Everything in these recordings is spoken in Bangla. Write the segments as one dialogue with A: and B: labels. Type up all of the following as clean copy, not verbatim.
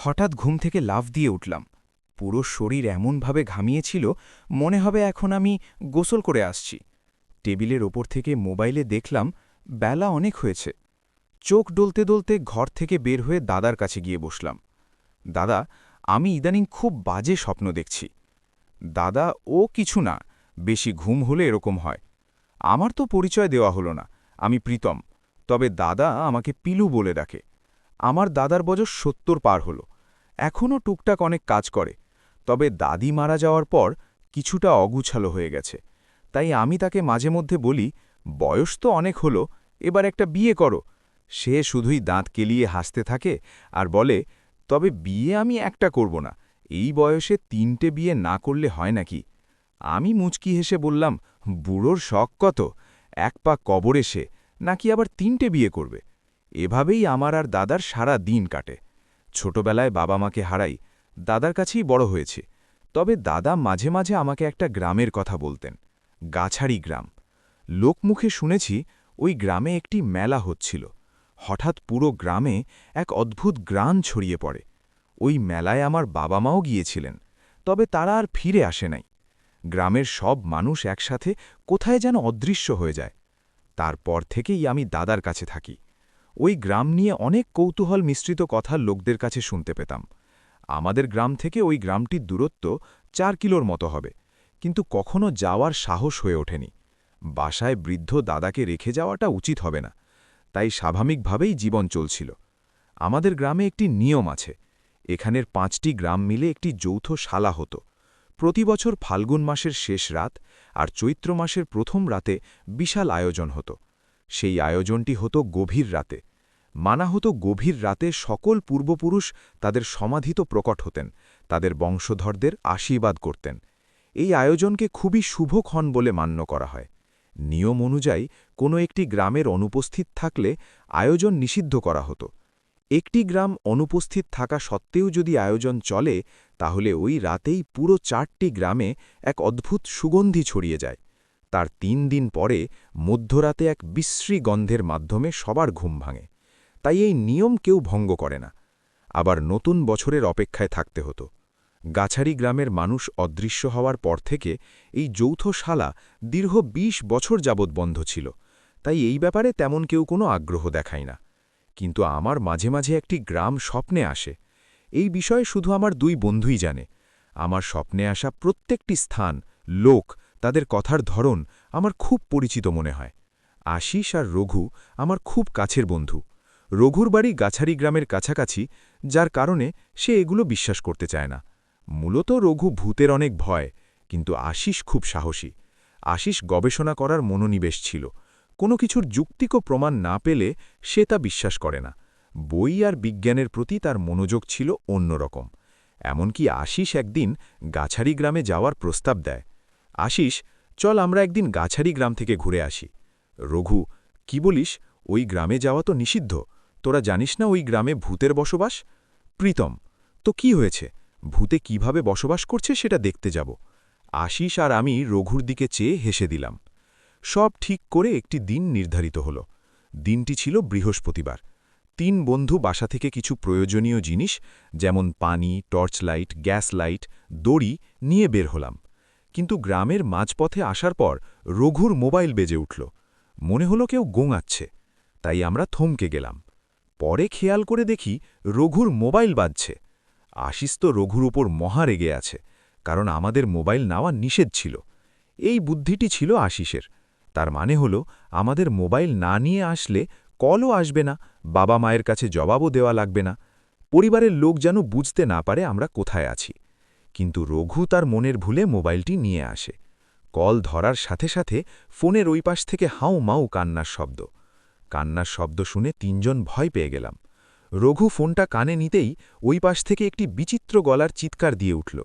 A: হঠাৎ ঘুম থেকে লাফ দিয়ে উঠলাম। পুরো শরীর এমনভাবে ঘামিয়েছিল মনে হবে এখন আমি গোসল করে আসছি। টেবিলের ওপর থেকে মোবাইলে দেখলাম বেলা অনেক হয়েছে। চোখ ডলতে ডলতে ঘর থেকে বের হয়ে দাদার কাছে গিয়ে বসলাম। দাদা, আমি ইদানিং খুব বাজে স্বপ্ন দেখছি। দাদা, ও কিছু না, বেশি ঘুম হলে এরকম হয়। আমার তো পরিচয় দেওয়া হলো না, আমি প্রীতম। তবে দাদা আমাকে পিলু বলে ডাকে। আমার দাদার বয়স ৭০ পার হলো, এখনও টুকটাক অনেক কাজ করে। তবে দাদি মারা যাওয়ার পর কিছুটা অগুছালো হয়ে গেছে। তাই আমি তাকে মাঝে মধ্যে বলি, বয়স তো অনেক হলো, এবার একটা বিয়ে করো। সে শুধুই দাঁত কেলিয়ে হাসতে থাকে আর বলে, তবে বিয়ে আমি একটা করব না, এই বয়সে ৩টে বিয়ে না করলে হয় নাকি? আমি মুচকি হেসে বললাম, বুড়োর শখ কত, এক পা কবরে সে, নাকি আবার ৩টে বিয়ে করবে? এভাবেই আমার আর দাদার সারা দিন কাটে। ছোটবেলায় বাবা মাকে হারাই, দাদার কাছেই বড় হয়েছে। তবে দাদা মাঝে মাঝে আমাকে একটা গ্রামের কথা বলতেন, গাছাড়ি গ্রাম। লোকমুখে শুনেছি ওই গ্রামে একটি মেলা হচ্ছিল। হঠাৎ পুরো গ্রামে এক অদ্ভুত গ্রাণ ছড়িয়ে পড়ে। ওই মেলায় আমার বাবা মাও গিয়েছিলেন, তবে তারা আর ফিরে আসে নাই। গ্রামের সব মানুষ একসাথে কোথায় যেন অদৃশ্য হয়ে যায়। তারপর থেকেই আমি দাদার কাছে থাকি। ওই গ্রাম নিয়ে অনেক কৌতূহল মিশ্রিত কথা লোকদের কাছে শুনতে পেতাম। আমাদের গ্রাম থেকে ওই গ্রামটির দূরত্ব ৪ কিলোর মতো হবে, কিন্তু কখনো যাওয়ার সাহস হয়ে ওঠেনি। বাসায় বৃদ্ধ দাদাকে রেখে যাওয়াটা উচিত হবে না, তাই স্বাভাবিকভাবেই জীবন চলছিল। আমাদের গ্রামে একটি নিয়ম আছে, এখানের ৫টি গ্রাম মিলে একটি যৌথ শালা হতো। প্রতি বছর ফাল্গুন মাসের শেষ রাত আর চৈত্র মাসের প্রথম রাতে বিশাল আয়োজন হতো। সেই আয়োজনটি হতো গভীর রাতে। মানা হতো গভীর রাতে সকল পূর্বপুরুষ তাদের সমাধিত প্রকট হতেন, তাদের বংশধরদের আশীর্বাদ করতেন। এই আয়োজনকে খুবই শুভক্ষণ বলে মান্য করা হয়। নিয়ম অনুযায়ী কোনো একটি গ্রামের অনুপস্থিত থাকলে আয়োজন নিষিদ্ধ করা হতো। একটি গ্রাম অনুপস্থিত থাকা সত্ত্বেও যদি আয়োজন চলে, তাহলে ওই রাতেই পুরো ৪টি গ্রামে এক অদ্ভুত সুগন্ধি ছড়িয়ে যায়। তার ৩ দিন পরে মধ্যরাতে এক বিশ্রী গন্ধের মাধ্যমে সবার ঘুম ভাঙে। তাই এই নিয়ম কেউ ভঙ্গ করে না। আবার নতুন বছরের অপেক্ষায় থাকতে হতো। গাছাড়ি গ্রামের মানুষ অদৃশ্য হওয়ার পর থেকে এই যৌথ শালা দীর্ঘ ২০ বছর যাবৎ বন্ধ ছিল, তাই এই ব্যাপারে তেমন কেউ কোনো আগ্রহ দেখায় না। কিন্তু আমার মাঝে মাঝে একটি গ্রাম স্বপ্নে আসে। এই বিষয়ে শুধু আমার ২ বন্ধুই জানে। আমার স্বপ্নে আসা প্রত্যেকটি স্থান, লোক, তাদের কথার ধরন আমার খুব পরিচিত মনে হয়। আশিস আর রঘু আমার খুব কাছের বন্ধু। রঘুর বাড়ি গাছাড়ি গ্রামের কাছাকাছি, যার কারণে সে এগুলো বিশ্বাস করতে চায় না। মূলত রঘু ভূতের অনেক ভয়, কিন্তু আশিস খুব সাহসী। আশিস গবেষণা করার মনোনিবেশ ছিল। কোনো কিছুর যুক্তিক প্রমাণ না পেলে সে তা বিশ্বাস করে না। বই আর বিজ্ঞানের প্রতি তার মনোযোগ ছিল অন্যরকম। এমনকি আশিস একদিন গাছাড়ি গ্রামে যাওয়ার প্রস্তাব দেয়। আশিস, চল আমরা একদিন গাছাড়ি গ্রাম থেকে ঘুরে আসি। রঘু, কি বলিস, ওই গ্রামে যাওয়া তো নিষিদ্ধ, তোরা জানিস না ওই গ্রামে ভূতের বসবাস? প্রীতম, তো কি হয়েছে, ভূতে কিভাবে বসবাস করছে সেটা দেখতে যাব। আশিস আর আমি রঘুর দিকে চেয়ে হেসে দিলাম। সব ঠিক করে একটি দিন নির্ধারিত হল। দিনটি ছিল বৃহস্পতিবার। ৩ বন্ধু বাসা থেকে কিছু প্রয়োজনীয় জিনিস যেমন পানি, টর্চ লাইট, গ্যাস লাইট, দড়ি নিয়ে বের হলাম। কিন্তু গ্রামের মাঝপথে আসার পর রঘুর মোবাইল বেজে উঠল। মনে হলো কেউ গোঙাচ্ছে, তাই আমরা থমকে গেলাম। পরে খেয়াল করে দেখি রঘুর মোবাইল বাজছে। আশিস তো রঘুর উপর মহা রেগে আছে, কারণ আমাদের মোবাইল নেওয়া নিষেধ ছিল। এই বুদ্ধিটি ছিল আশিসের। তার মানে হলো আমাদের মোবাইল না নিয়ে আসলে কলও আসবে না, বাবা মায়ের কাছে জবাবও দেওয়া লাগবে না। পরিবারের লোক যেন বুঝতে না পারে আমরা কোথায় আছি। কিন্তু রঘু তার মনের ভুলে মোবাইলটি নিয়ে আসে। কল ধরার সাথে সাথে ফোনের ওই পাশ থেকে হাউ মাউ কান্নার শব্দ। কান্নার শব্দ শুনে ৩ জন ভয় পেয়ে গেলাম। রঘু ফোনটা কানে নিতেই ওই পাশ থেকে একটি বিচিত্র গলার চিৎকার দিয়ে উঠল,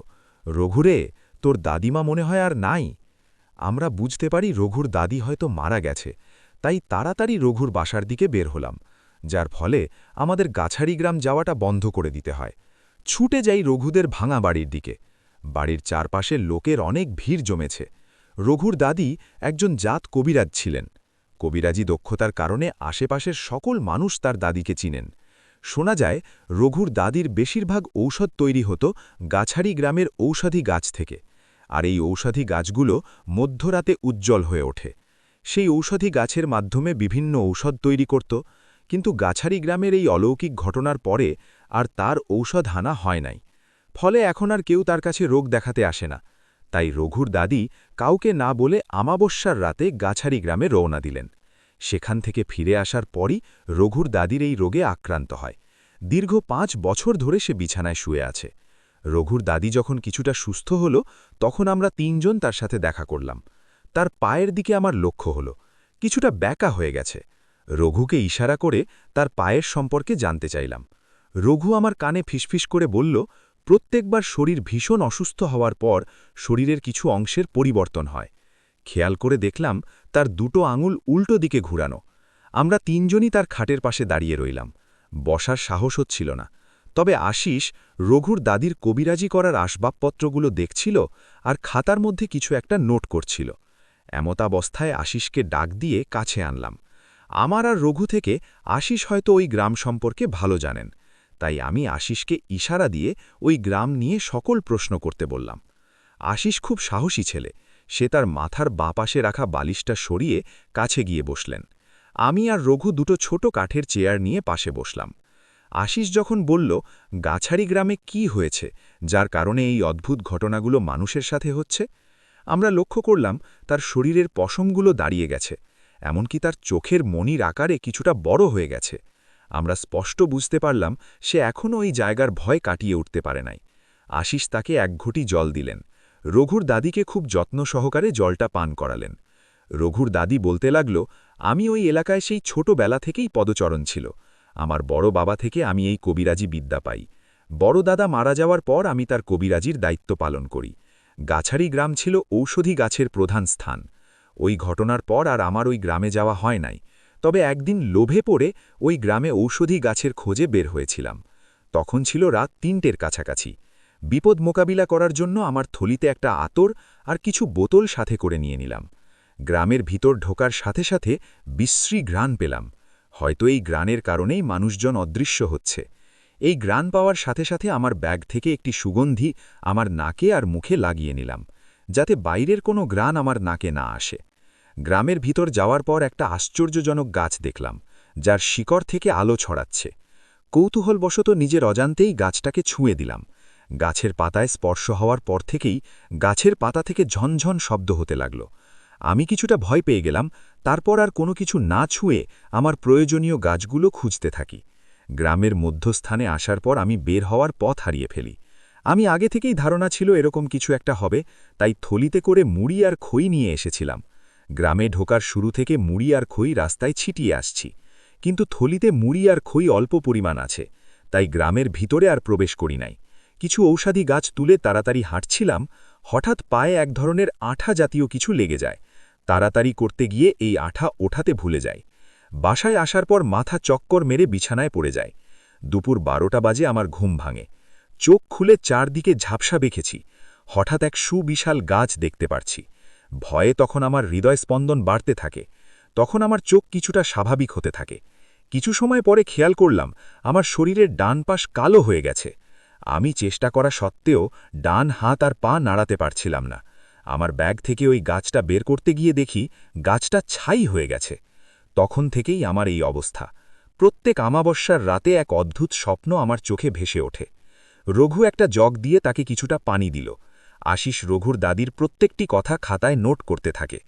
A: রঘুরে, তোর দাদিমা মনে হয় আর নাই। আমরা বুঝতে পারি রঘুর দাদি হয়তো মারা গেছে, তাই তাড়াতাড়ি রঘুর বাসার দিকে বের হলাম, যার ফলে আমাদের গাছাড়ি গ্রাম যাওয়াটা বন্ধ করে দিতে হয়। ছুটে যাই রঘুদের ভাঙা বাড়ির দিকে। বাড়ির চারপাশে লোকের অনেক ভিড় জমেছে। রঘুর দাদি একজন জাত কবিরাজ ছিলেন। কবিরাজি দক্ষতার কারণে আশেপাশের সকল মানুষ তার দাদিকে চিনেন।
B: শোনা যায় রঘুর দাদির বেশিরভাগ ঔষধ তৈরি হতো গাছারি গ্রামের ঔষধি গাছ থেকে, আর এই ঔষধি গাছগুলো মধ্যরাতে উজ্জ্বল হয়ে ওঠে। সেই ঔষধি গাছের মাধ্যমে বিভিন্ন ঔষধ তৈরি করত, কিন্তু গাছারি গ্রামের এই অলৌকিক ঘটনার পরে আর তার ঔষধ হানা হয় নাই। ফলে এখন আর কেউ তার কাছে রোগ দেখাতে আসে না। তাই রঘুর দাদি কাউকে না বলে আমাবস্যার রাতে গাছারি গ্রামে রওনা দিলেন। সেখান থেকে ফিরে আসার পরই রঘুর দাদির এই রোগে আক্রান্ত হয়। দীর্ঘ ৫ বছর ধরে সে বিছানায় শুয়ে আছে। রঘুর দাদি যখন কিছুটা সুস্থ হল, তখন আমরা ৩ জন তার সাথে দেখা করলাম। তার পায়ের দিকে আমার লক্ষ্য হলো, কিছুটা ব্যাকা হয়ে গেছে। রঘুকে ইশারা করে তার পায়ের সম্পর্কে জানতে চাইলাম। রঘু আমার কানে ফিসফিস করে বলল, প্রত্যেকবার শরীর ভীষণ অসুস্থ হওয়ার পর শরীরের কিছু অংশের পরিবর্তন হয়। খেয়াল করে দেখলাম তার দুটো আঙুল উল্টো দিকে ঘুরানো। আমরা ৩ জনই তার খাটের পাশে দাঁড়িয়ে রইলাম। বসার সাহস হচ্ছিল না। তবে আশিস রঘুর দাদির কবিরাজি করার আসবাবপত্রগুলো দেখছিল আর খাতার মধ্যে কিছু একটা নোট করছিল। এমতাবস্থায় আশিসকে ডাক দিয়ে কাছে আনলাম। আমার আর রঘু থেকে আশিস হয়তো ওই গ্রাম সম্পর্কে ভালো জানেন, তাই আমি আশিসকে ইশারা দিয়ে ওই গ্রাম নিয়ে সকল প্রশ্ন করতে বললাম। আশিস খুব সাহসী ছেলে। সে তার মাথার বাঁ পাশে রাখা বালিশটা সরিয়ে কাছে গিয়ে বসলেন। আমি আর রঘু দুটো ছোট কাঠের চেয়ার নিয়ে পাশে বসলাম। আশিস যখন বলল গাছারি গ্রামে কি হয়েছে যার কারণে এই অদ্ভুত ঘটনাগুলো মানুষের সাথে হচ্ছে, আমরা লক্ষ্য করলাম তার শরীরের পশমগুলো দাঁড়িয়ে গেছে, এমনকি তার চোখের মণির আকারে কিছুটা বড় হয়ে গেছে। আমরা স্পষ্ট বুঝতে পারলাম সে এখনও ওই জায়গার ভয় কাটিয়ে উঠতে পারে নাই। আশিস তাকে ১ ঘটি জল দিলেন। রঘুর দাদিকে খুব যত্ন সহকারে জলটা পান করালেন। রঘুর দাদি বলতে লাগল, আমি ওই এলাকায় সেই ছোটবেলা থেকেই পদচরণ ছিল। আমার বড় বাবা থেকে আমি এই কবিরাজি বিদ্যা পাই। বড় দাদা মারা যাওয়ার পর আমি তার কবিরাজির দায়িত্ব পালন করি। গাছারি গ্রাম ছিল ঔষধি গাছের প্রধান স্থান। ওই ঘটনার পর আর আমার ওই গ্রামে যাওয়া হয় নাই। তবে একদিন লোভে পড়ে ওই গ্রামে ঔষধি গাছের খোঁজে বের হয়েছিলাম। তখন ছিল রাত ৩টের কাছাকাছি। বিপদ মোকাবিলা করার জন্য আমার থলিতে একটা আতর আর কিছু বোতল সাথে করে নিয়ে নিলাম। গ্রামের ভিতর ঢোকার সাথে সাথে বিশ্রী ঘ্রাণ পেলাম। হয়তো এই ঘ্রাণের কারণেই মানুষজন অদৃশ্য হচ্ছে। এই ঘ্রাণ পাওয়ার সাথে সাথে আমার ব্যাগ থেকে একটি সুগন্ধি আমার নাকে আর মুখে লাগিয়ে নিলাম, যাতে বাইরের কোনো ঘ্রাণ আমার নাকে না আসে। গ্রামের ভিতর যাওয়ার পর একটা আশ্চর্যজনক গাছ দেখলাম, যার শিকড় থেকে আলো ছড়াচ্ছে। কৌতূহলবশত নিজের অজান্তেই গাছটাকে ছুঁয়ে দিলাম। গাছের পাতায় স্পর্শ হওয়ার পর থেকেই গাছের পাতা থেকে ঝনঝন শব্দ হতে লাগল। আমি কিছুটা ভয় পেয়ে গেলাম। তারপর আর কোনো কিছু না ছুঁয়ে আমার প্রয়োজনীয় গাছগুলো খুঁজতে থাকি। গ্রামের মধ্যস্থানে আসার পর আমি বের হওয়ার পথ হারিয়ে ফেলি। আমি আগে থেকেই ধারণা ছিল এরকম কিছু একটা হবে, তাই থলিতে করে মুড়ি আর খই নিয়ে এসেছিলাম। গ্রামে ঢোকার শুরু থেকে মুড়ি আর খই রাস্তায় ছিটিয়ে আসছি, কিন্তু থলিতে মুড়ি আর খই অল্প পরিমাণ আছে, তাই গ্রামের ভিতরে আর প্রবেশ করি নাই। কিছু ঔষধি গাছ তুলে তাড়াতাড়ি হাঁটছিলাম, হঠাৎ পায়ে এক ধরনের আঠা জাতীয় কিছু লেগে যায়। তাড়াতাড়ি করতে গিয়ে এই আঠা ওঠাতে ভুলে যায়। বাসায় আসার পর মাথা চক্কর মেরে বিছানায় পড়ে যায়। দুপুর 12টা বাজে আমার ঘুম ভাঙে। চোখ খুলে চারদিকে ঝাপসা দেখেছি। হঠাৎ এক সুবিশাল গাছ দেখতে পারছি। ভয়ে তখন আমার হৃদয় স্পন্দন বাড়তে থাকে। তখন আমার চোখ কিছুটা স্বাভাবিক হতে থাকে। কিছু সময় পরে খেয়াল করলাম আমার শরীরের ডান পাশ কালো হয়ে গেছে। আমি চেষ্টা করা সত্ত্বেও ডান হাত আর পা নাড়াতে পারছিলাম না। আমার ব্যাগ থেকে ওই গাছটা বের করতে গিয়ে দেখি গাছটা ছাই হয়ে গেছে। তখন থেকেই আমার এই অবস্থা। প্রত্যেক আমাবস্যার রাতে এক অদ্ভুত স্বপ্ন আমার চোখে ভেসে ওঠে। রঘু একটা জগ দিয়ে তাকে কিছুটা পানি দিল। আশিস রঘুর দাদির প্রত্যেকটি কথা খাতায় নোট করতে থাকে।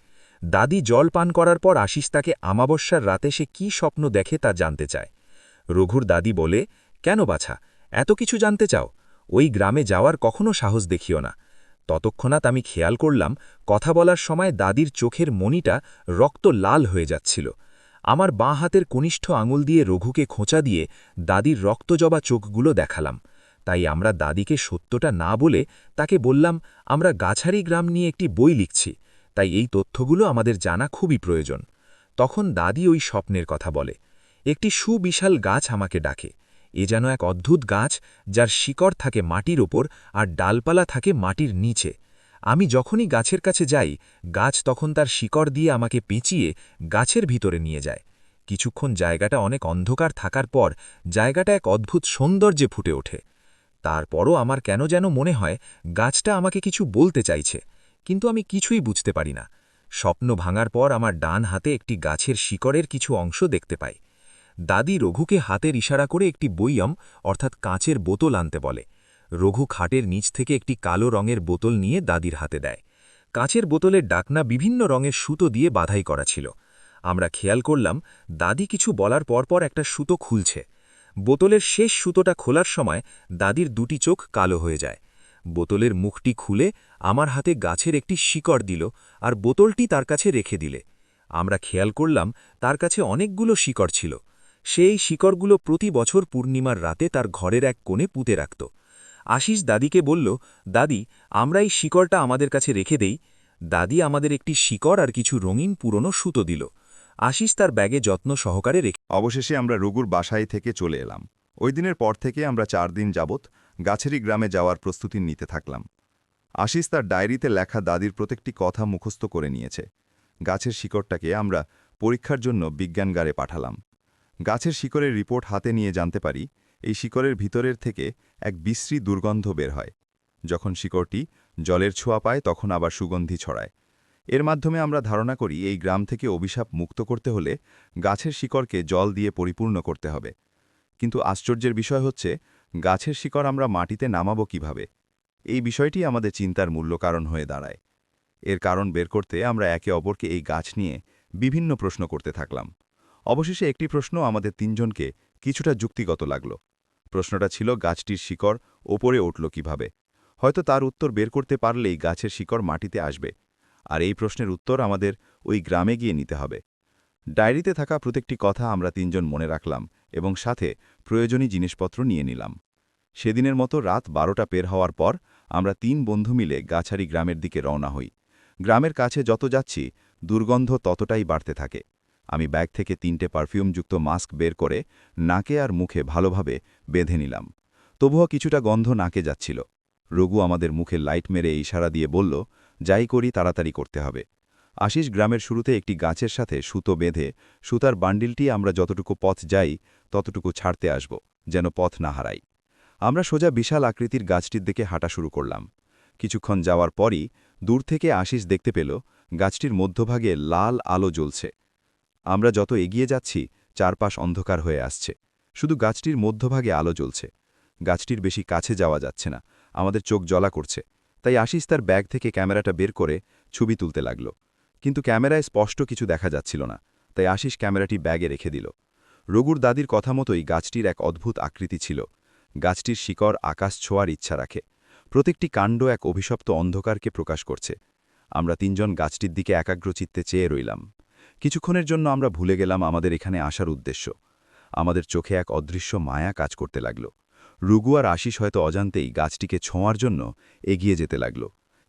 B: দাদি জল পান করার পর আশিস তাকে আমাবস্যার রাতে সে কি স্বপ্ন দেখে তা জানতে চায়। রঘুর দাদি বলে, কেন বাছা, এত কিছু জানতে চাও? ওই গ্রামে যাওয়ার কখনো সাহস দেখিও না। ততক্ষণাৎ আমি খেয়াল করলাম কথা বলার সময় দাদির চোখের মণিটা রক্ত লাল হয়ে যাচ্ছিল। আমার বাঁ হাতের কনিষ্ঠ আঙুল দিয়ে রঘুকে খোঁচা দিয়ে দাদির রক্তজবা চোখগুলো দেখালাম। তাই আমরা দাদিকে সত্যটা না বলে তাকে বললাম, আমরা গাছারি গ্রাম নিয়ে একটি বই লিখছি, তাই এই তথ্যগুলো আমাদের জানা খুবই প্রয়োজন। তখন দাদি ওই স্বপ্নের কথা বলে। একটি সুবিশাল গাছ আমাকে ডাকে। এ যেন এক অদ্ভুত গাছ, যার শিকড় থাকে মাটির ওপর আর ডালপালা থাকে মাটির নিচে। আমি যখনই গাছের কাছে যাই, গাছ তখন তার শিকড় দিয়ে আমাকে পেঁচিয়ে গাছের ভিতরে নিয়ে যায়। কিছুক্ষণ জায়গাটা অনেক অন্ধকার থাকার পর জায়গাটা এক অদ্ভুত সৌন্দর্যে ফুটে ওঠে। তারপরও আমার কেন যেন মনে হয় গাছটা আমাকে কিছু বলতে চাইছে, কিন্তু আমি কিছুই বুঝতে পারি না। স্বপ্ন ভাঙার পর আমার ডান হাতে একটি গাছের শিকড়ের কিছু অংশ দেখতে পাই। দাদি রঘুকে হাতের ইশারা করে একটি বইয়ম অর্থাৎ কাঁচের বোতল আনতে বলে। রঘু খাটের নিচ থেকে একটি কালো রঙের বোতল নিয়ে দাদির হাতে দেয়। কাঁচের বোতলের ডাকনা বিভিন্ন রঙের সুতো দিয়ে বাধাই করা ছিল। আমরা খেয়াল করলাম দাদি কিছু বলার পরপর একটা সুতো খুলছে। বোতলের শেষ সুতোটা খোলার সময় দাদির দুটি চোখ কালো হয়ে যায়। বোতলের মুখটি খুলে আমার হাতে গাছের একটি শিকড় দিল আর বোতলটি তার কাছে রেখে দিলে। আমরা খেয়াল করলাম তার কাছে অনেকগুলো শিকড় ছিল। সেই শিকড়গুলো প্রতি বছর পূর্ণিমার রাতে তার ঘরের এক কোণে পুঁতে রাখত। আশিস দাদিকে বলল, দাদি, আমরা এই শিকড়টা আমাদের কাছে রেখে দেই। দাদি আমাদের একটি শিকড় আর কিছু রঙিন পুরনো সুতো দিল। আশিস তার ব্যাগে যত্ন সহকারে রেখে।
C: অবশেষে আমরা রঘুর বাসায় থেকে চলে এলাম। ওই দিনের পর থেকে আমরা 4 দিন যাবৎ গাছেরি গ্রামে যাওয়ার প্রস্তুতি নিতে থাকলাম। আশিস তার ডায়েরিতে লেখা দাদির প্রত্যেকটি কথা মুখস্থ করে নিয়েছে। গাছের শিকড়টাকে আমরা পরীক্ষার জন্য বিজ্ঞানগারে পাঠালাম। গাছের শিকড়ের রিপোর্ট হাতে নিয়ে জানতে পারি এই শিকড়ের ভিতরের থেকে এক বিশ্রী দুর্গন্ধ বের হয়। যখন শিকড়টি জলের ছোঁয়া পায় তখন আবার সুগন্ধি ছড়ায়। এর মাধ্যমে আমরা ধারণা করি এই গ্রাম থেকে অভিশাপ মুক্ত করতে হলে গাছের শিকড়কে জল দিয়ে পরিপূর্ণ করতে হবে। কিন্তু আশ্চর্যের বিষয় হচ্ছে গাছের শিকড় আমরা মাটিতে নামাবো কিভাবে? এই বিষয়টি আমাদের চিন্তার মূল্য কারণ হয়ে দাঁড়ায়। এর কারণ বের করতে আমরা একে অপরকে এই গাছ নিয়ে বিভিন্ন প্রশ্ন করতে থাকলাম। অবশেষে একটি প্রশ্ন আমাদের তিনজনকে কিছুটা যুক্তিগত লাগল। প্রশ্নটা ছিল গাছটির শিকড় ওপরে উঠল কিভাবে। হয়তো তার উত্তর বের করতে পারলেই গাছের শিকড় মাটিতে আসবে। আর এই প্রশ্নের উত্তর আমাদের ওই গ্রামে গিয়ে নিতে হবে। ডায়েরিতে থাকা প্রত্যেকটি কথা আমরা তিনজন মনে রাখলাম এবং সাথে প্রয়োজনীয় জিনিসপত্র নিয়ে নিলাম। সেদিনের মতো রাত 12টা পের হওয়ার পর আমরা 3 বন্ধু মিলে গাছারি গ্রামের দিকে রওনা হই। গ্রামের কাছে যত যাচ্ছি দুর্গন্ধ ততটাই বাড়তে থাকে। আমি ব্যাগ থেকে 3টে পারফিউমযুক্ত মাস্ক বের করে নাকে আর মুখে ভালোভাবে বেঁধে নিলাম। তবুও কিছুটা গন্ধ নাকে যাচ্ছিল। রঘু আমাদের মুখে লাইট মেরে ইশারা দিয়ে বলল, যাই করি তাড়াতাড়ি করতে হবে। আশিস গ্রামের শুরুতে একটি গাছের সাথে সুতো বেঁধে সুতার বান্ডিলটি আমরা যতটুকু পথ যাই ততটুকু ছাড়তে আসব, যেন পথ না হারাই। আমরা সোজা বিশাল আকৃতির গাছটির দিকে হাঁটা শুরু করলাম। কিছুক্ষণ যাওয়ার পরই দূর থেকে আশিস দেখতে পেল গাছটির মধ্যভাগে লাল আলো জ্বলছে। আমরা যত এগিয়ে যাচ্ছি চারপাশ অন্ধকার হয়ে আসছে, শুধু গাছটির মধ্যভাগে আলো জ্বলছে। গাছটির বেশি কাছে যাওয়া যাচ্ছে না, আমাদের চোখ জ্বলা করছে। তাই আশিস তার ব্যাগ থেকে ক্যামেরাটা বের করে ছবি তুলতে লাগল। কিন্তু ক্যামেরায় স্পষ্ট কিছু দেখা যাচ্ছিল না, তাই আশিস ক্যামেরাটি ব্যাগে রেখে দিল। রঘুর দাদির কথা মতোই গাছটির এক অদ্ভুত আকৃতি ছিল। গাছটির শিকড় আকাশ ছোঁয়ার ইচ্ছা রাখে। প্রত্যেকটি কাণ্ড এক অভিশপ্ত অন্ধকারকে প্রকাশ করছে। আমরা তিনজন গাছটির দিকে একাগ্রচিত্তে চেয়ে রইলাম। কিছুক্ষণের জন্য আমরা ভুলে গেলাম আমাদের এখানে আসার উদ্দেশ্য। আমাদের চোখে এক অদৃশ্য মায়া কাজ করতে লাগল। রঘু আর আশিস হয়তো অজান্তেই গাছটিকে ছোঁয়ার জন্য এগিয়ে যেতে লাগল।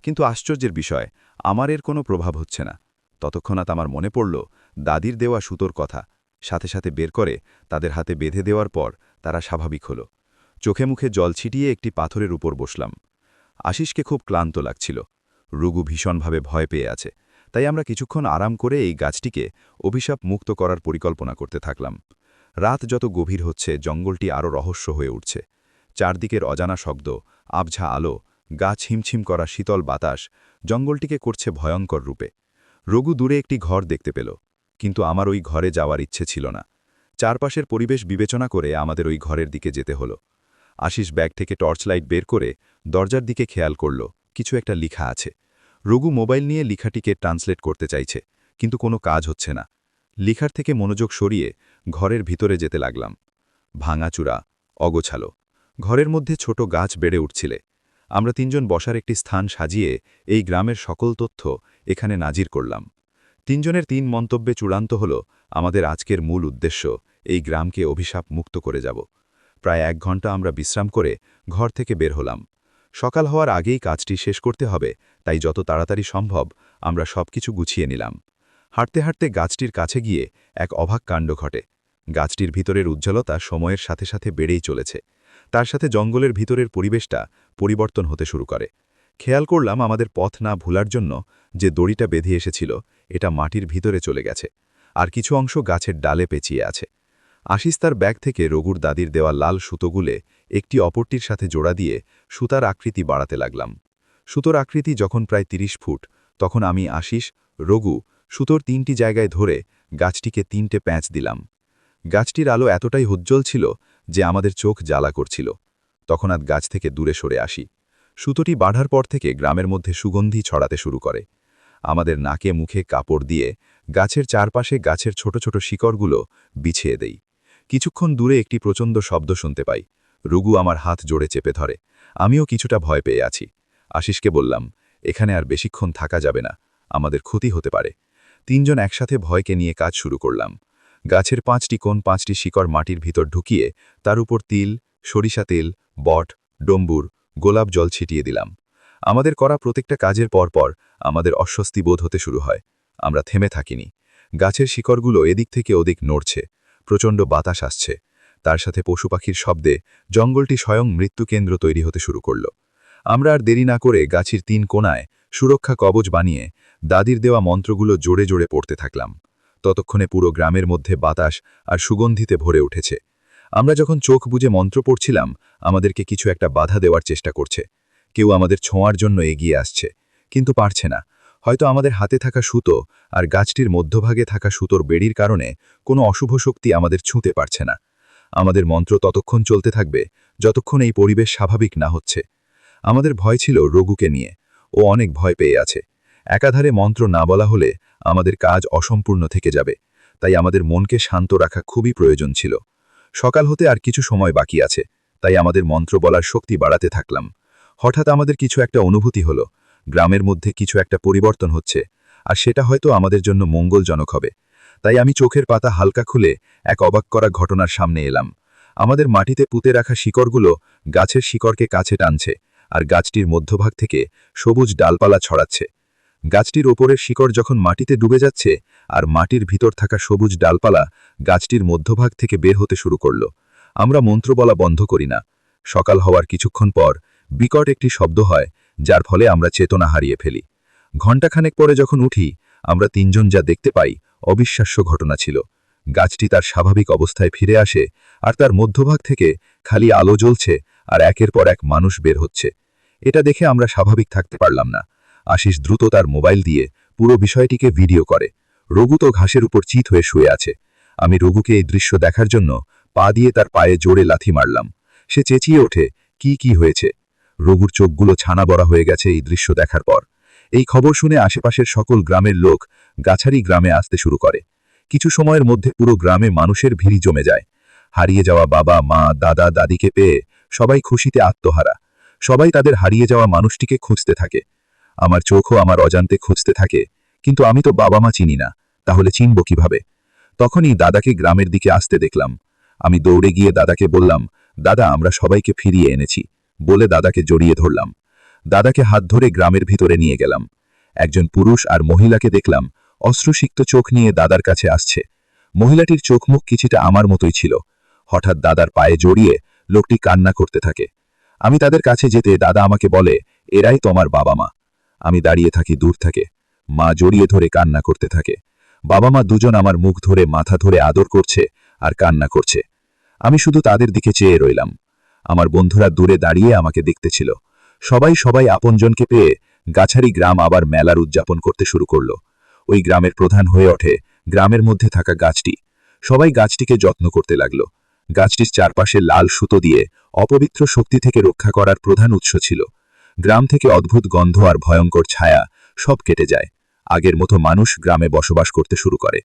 C: কিন্তু আশ্চর্যের বিষয়, আমার এর কোনো প্রভাব হচ্ছে না। ততক্ষণাৎ আমার মনে পড়ল দাদির দেওয়া সুতোর কথা। সাথে সাথে বের করে তাদের হাতে বেঁধে দেওয়ার পর তারা স্বাভাবিক হল। চোখে মুখে জল ছিটিয়ে একটি পাথরের উপর বসলাম। আশিসকে খুব ক্লান্ত লাগছিল। রঘু ভীষণভাবে ভয় পেয়ে আছে। তাই আমরা কিছুক্ষণ আরাম করে এই গাছটিকে অভিশাপ মুক্ত করার পরিকল্পনা করতে থাকলাম। রাত যত গভীর হচ্ছে জঙ্গলটি আরও রহস্য হয়ে উঠছে। চারদিকের অজানা শব্দ, আবঝা আলো, গাছ হিমছিম করা শীতল বাতাস জঙ্গলটিকে করছে ভয়ঙ্কর রূপে। রঘু দূরে একটি ঘর দেখতে পেল, কিন্তু আমার ওই ঘরে যাওয়ার ইচ্ছে ছিল না। চারপাশের পরিবেশ বিবেচনা করে আমাদের ওই ঘরের দিকে যেতে হলো। আশিস ব্যাগ থেকে টর্চ লাইট বের করে দরজার দিকে খেয়াল করল, কিছু একটা লেখা আছে। রঘু মোবাইল নিয়ে লেখাটিকে ট্রান্সলেট করতে চাইছে, কিন্তু কোনো কাজ হচ্ছে না। লেখার থেকে মনোযোগ সরিয়ে ঘরের ভিতরে যেতে লাগলাম। ভাঙাচূড়া, অগোছালো। ঘরের মধ্যে ছোট গাছ বেড়ে উঠছিলে। আমরা তিনজন বসার একটি স্থান সাজিয়ে এই গ্রামের সকল তথ্য এখানে নাজির করলাম। তিনজনের 3 মন্তব্যে চূড়ান্ত হল আমাদের আজকের মূল উদ্দেশ্য এই গ্রামকে অভিশাপ মুক্ত করে যাব। প্রায় 1 ঘন্টা আমরা বিশ্রাম করে ঘর থেকে বের হলাম। সকাল হওয়ার আগেই কাজটি শেষ করতে হবে, তাই যত তাড়াতাড়ি সম্ভব আমরা সবকিছু গুছিয়ে নিলাম। হাঁটতে হাঁটতে গাছটির কাছে গিয়ে এক অবাক কাণ্ড ঘটে। গাছটির ভিতরের উজ্জ্বলতা সময়ের সাথে সাথে বেড়েই চলেছে। তার সাথে জঙ্গলের ভিতরের পরিবেশটা পরিবর্তন হতে শুরু করে। খেয়াল করলাম আমাদের পথ না ভুলার জন্য যে দড়িটা বেঁধে এসেছিল এটা মাটির ভিতরে চলে গেছে।
B: আর কিছু অংশ গাছের ডালে পেঁচিয়ে আছে। আশিস তার ব্যাগ থেকে রঘুর দাদির দেওয়া লাল সুতোগুলে একটি অপরটির সাথে জোড়া দিয়ে সুতার আকৃতি বাড়াতে লাগলাম। সুতোর আকৃতি যখন প্রায় ৩০ ফুট, তখন আমি আশিস, রঘু সুতোর ৩টি জায়গায় ধরে গাছটিকে ৩টে প্যাঁচ দিলাম। গাছটির আলো এতটাই উজ্জ্বল ছিল যে আমাদের চোখ জ্বালা করছিল। তখনাৎ গাছ থেকে দূরে সরে আসি। সুতোটি বাঁধার পর থেকে গ্রামের মধ্যে সুগন্ধি ছড়াতে শুরু করে। আমাদের নাকে মুখে কাপড় দিয়ে গাছের চারপাশে গাছের ছোট ছোট শিকড়গুলো বিছিয়ে দেই। কিছুক্ষণ দূরে একটি প্রচণ্ড শব্দ শুনতে পাই। রঘু আমার হাত জোড়ে চেপে ধরে। আমিও কিছুটা ভয় পেয়ে আছি। আশিসকে বললাম, এখানে আর বেশিক্ষণ থাকা যাবে না, আমাদের ক্ষতি হতে পারে। ৩ জন একসাথে ভয়কে নিয়ে কাজ শুরু করলাম। গাছের 5টি কোণ 5টি শিকড় মাটির ভিতর ঢুকিয়ে তার উপর তিল, সরিষা তেল, বট, ডম্বুর, গোলাপ জল ছিটিয়ে দিলাম। আমাদের করা প্রত্যেকটা কাজের পরপর আমাদের অস্বস্তি বোধ হতে শুরু হয়। আমরা থেমে থাকিনি। গাছের শিকড়গুলো এদিক থেকে ওদিক নড়ছে। প্রচণ্ড বাতাস আসছে। তার সাথে পশু পাখির শব্দে জঙ্গলটি স্বয়ং মৃত্যুকেন্দ্র তৈরি হতে শুরু করল। আমরা আর দেরি না করে গাছের 3 কোণায় সুরক্ষা কবচ বানিয়ে দাদির দেওয়া মন্ত্রগুলো জোরে জোরে পড়তে থাকলাম। ততক্ষণে পুরো গ্রামের মধ্যে বাতাস আর সুগন্ধিতে ভরে উঠেছে। আমরা যখন চোখ বুজে মন্ত্র পড়ছিলাম, আমাদেরকে কিছু একটা বাধা দেওয়ার চেষ্টা করছে। কেউ আমাদের ছোঁয়ার জন্য এগিয়ে আসছে, কিন্তু পারছে না। হয়তো আমাদের হাতে থাকা সুতো আর গাছটির মধ্যভাগে থাকা সুতোর বেড়ির কারণে কোনো অশুভ শক্তি আমাদের ছুঁতে পারছে না। আমাদের মন্ত্র ততক্ষণ চলতে থাকবে যতক্ষণ এই পরিবেশ স্বাভাবিক না হচ্ছে। আমাদের ভয় ছিল রঘুকে নিয়ে। ও অনেক ভয় পেয়ে আছে। একাধারে মন্ত্র না বলা হলে আমাদের কাজ অসম্পূর্ণ থেকে যাবে। তাই আমাদের মনকে শান্ত রাখা খুবই প্রয়োজন ছিল। সকাল হতে আর কিছু সময় বাকি আছে, তাই আমাদের মন্ত্র বলার শক্তি বাড়াতে থাকলাম। হঠাৎ আমাদের কিছু একটা অনুভূতি হলো। গ্রামের মধ্যে কিছু একটা পরিবর্তন হচ্ছে, আর সেটা হয়তো আমাদের জন্য মঙ্গলজনক হবে। তাই আমি চোখের পাতা হালকা খুলে এক অবাক করা ঘটনার সামনে এলাম। আমাদের মাটিতে পুঁতে রাখা শিকড়গুলো গাছের শিকড়কে কাছে টানছে, আর গাছটির মধ্যভাগ থেকে সবুজ ডালপালা ছড়াচ্ছে। গাছটির ওপরের শিকড় যখন মাটিতে ডুবে যাচ্ছে, আর মাটির ভিতর থাকা সবুজ ডালপালা গাছটির মধ্যভাগ থেকে বের হতে শুরু করল। আমরা মন্ত্র বলা বন্ধ করি না। সকাল হওয়ার কিছুক্ষণ পর বিকট একটি শব্দ হয়, যার ফলে আমরা চেতনা হারিয়ে ফেলি। ঘণ্টাখানেক পরে যখন উঠি, আমরা 3 জন যা দেখতে পাই অবিশ্বাস্য ঘটনা ছিল। গাছটি তার স্বাভাবিক অবস্থায় ফিরে আসে, আর তার মধ্যভাগ থেকে খালি আলো জ্বলছে, আর একের পর এক মানুষ বের হচ্ছে। এটা দেখে আমরা স্বাভাবিক থাকতে পারলাম না। আশিস দ্রুত তার মোবাইল দিয়ে পুরো বিষয়টিকে ভিডিও করে। রঘু তো ঘাসের উপর চিত হয়ে শুয়ে আছে। আমি রঘুকে এই দৃশ্য দেখার জন্য পা দিয়ে তার পায়ে জোরে লাথি মারলাম। সে চেঁচিয়ে ওঠে, কি হয়েছে? রঘুর চোখগুলো ছানা বড়া হয়ে গেছে এই দৃশ্য দেখার পর। এই খবর শুনে আশেপাশের সকল গ্রামের লোক গাছারি গ্রামে আসতে শুরু করে। কিছু সময়ের মধ্যে পুরো গ্রামে মানুষের ভিড় জমে যায়। হারিয়ে যাওয়া বাবা, মা, দাদা, দাদিকে পেয়ে সবাই খুশিতে আত্মহারা। সবাই তাদের হারিয়ে যাওয়া মানুষটিকে খুঁজতে থাকে। আমার চোখও আমার অজান্তে খুঁজতে থাকে, কিন্তু আমি তো বাবা মা চিনি না, তাহলে চিনব কিভাবে? তখনই দাদাকে গ্রামের দিকে আসতে দেখলাম। আমি দৌড়ে গিয়ে দাদাকে বললাম, দাদা, আমরা সবাইকে ফিরিয়ে এনেছি, বলে দাদাকে জড়িয়ে ধরলাম। দাদাকে হাত ধরে গ্রামের ভিতরে নিয়ে গেলাম। একজন পুরুষ আর মহিলাকে দেখলাম অশ্রুসিক্ত চোখ নিয়ে দাদার কাছে আসছে। মহিলাটির চোখ মুখ কিছুটা আমার মতোই ছিল। হঠাৎ দাদার পায়ে জড়িয়ে লোকটি কান্না করতে থাকে। আমি তাদের কাছে যেতে দাদা আমাকে বলে, এরাই তোমার বাবা মা। আমি দাঁড়িয়ে থাকি দূর থেকে। মা জড়িয়ে ধরে কান্না করতে থাকে। বাবা মা দুজন আমার মুখ ধরে মাথা ধরে আদর করছে আর কান্না করছে। আমি শুধু তাদের দিকে চেয়ে রইলাম। আমার বন্ধুরা দূরে দাঁড়িয়ে আমাকে দেখতেছিল। সবাই আপনজনকে পেয়ে গাছারি গ্রাম আবার মেলার উদযাপন করতে শুরু করল। ওই গ্রামের প্রধান হয়ে ওঠে গ্রামের মধ্যে থাকা গাছটি। সবাই গাছটিকে যত্ন করতে লাগল। গাছটির চারপাশে লাল সুতো দিয়ে অপবিত্র শক্তি থেকে রক্ষা করার প্রধান উৎস ছিল। গ্রাম থেকে অদ্ভুত গন্ধ আর ভয়ঙ্কর ছায়া সব কেটে যায়। আগের মতো মানুষ গ্রামে বসবাস করতে শুরু করে।